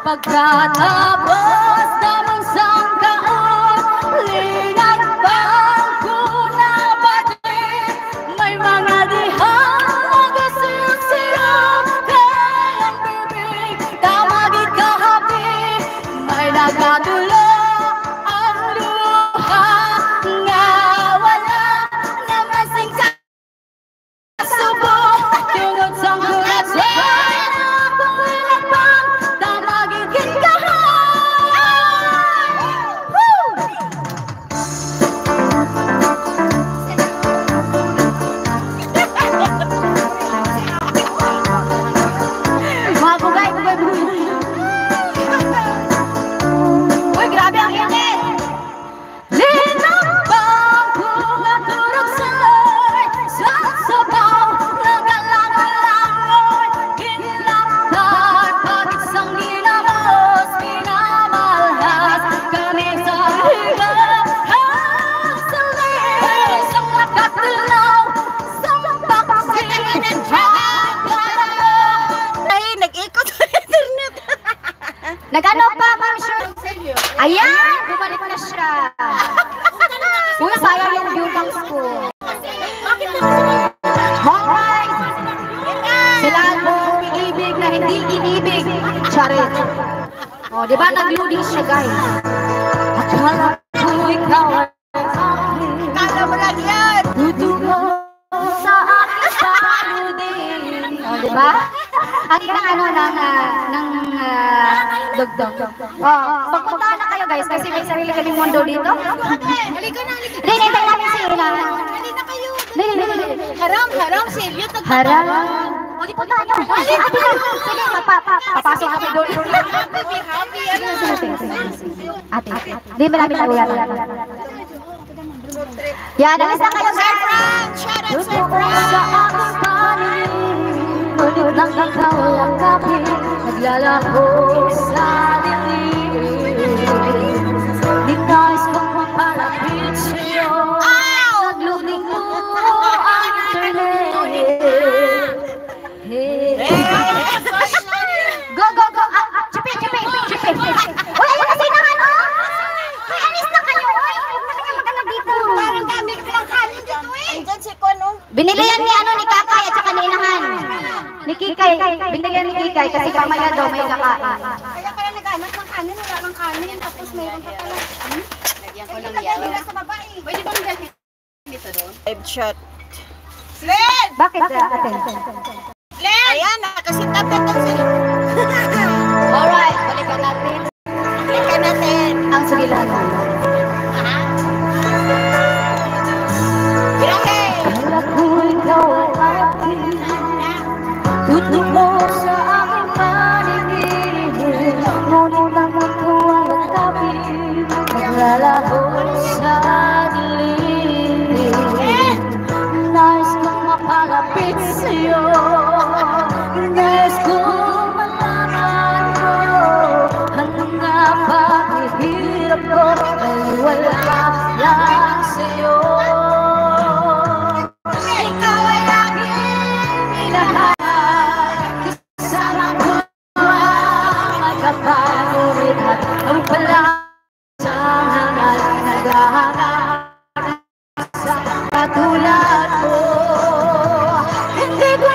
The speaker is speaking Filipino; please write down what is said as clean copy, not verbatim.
Pagkatapos naman sang kaon, linagbang ko na pati. May mga dihang nagasiyaw-siyaw, kaya ang bibig tamagid kahapi. May nagatulo ang luha, nga wala naman sing kasubok. Tungod sang kuratay na akong linagbang, tamagid uy, grabe ang init! Linambang ko at turog sa'y sa sabaw ng galang-galangoy. Kinlaktan pag isang ginamos, pinamalhas kami sa hirap. Hasalin isang nakatulaw sa paksinig. Ay, nag-ikot sa internet. Nag-ano pa, Ma'am Shur? Ayan! Bumalik na siya. Uy, sayang yung view banks ko. Alright! Sila mo umiibig na hindi inibig. Charit. O, diba nag-loading siya, guys? Akala ko ikaw ay akin. Kala mo lang yan. Tutugo sa aking paludin. O, diba? Ang ilang ano ng dugdog. Pagpunta na kayo guys kasi may sarili kaming mundo dito. Halika na, halika na. Hinintay namin si Ina. Halika na kayo. Haram, seryo. Haram. O di punta tayo. Sige, papasok ako doon. Happy. Ate, di ba namin taluyan? Yan, alis na kayo guys. Shout out, Sir Tutugo Frank. sa aking panin. Ngunit lang ikaw ang kapit, naglalako sa dilim. Di nais kong mapalapit sa'yo, nagluning mo ang internet. Go! Chipi! Uy, ayun kasi na ano! Uy, alis na kayo! Uy, magkakalag dito. Parang dami ka lang kanin dito eh. Andyan si Kono. Binili yan ni ano ni Kakay at saka ni Inahan. Ni Kikay, binili yan ni Kikay kasi kamaya daw may kakain. Kaya pala nag-anak ng kanin, wala kang kanin. Tapos mayroon pa pala. Lagyan ko ng yellow. Sa babae. Pwede bang dyan dito doon? Live shot. Len! Bakit ate? Len! Ayan, nakasit-up na itong sila. Alright, balikan natin. Balikan natin. Ang sugilan. Okay. Kala ko ikaw ay akin, tutugo sa aking paligid. Ngunit lang ako ang matapit, naglalaho sa dilim. Nais kong mapalapit sa'yo, nais kong malaman ko ano nga ba ihirap ko ay wala lang sa'yo. Ikaw ay aking minahal, kasama ko ang magkapanulit at ang pala sa hangal naghahanap sa katulad mo. Hindi ko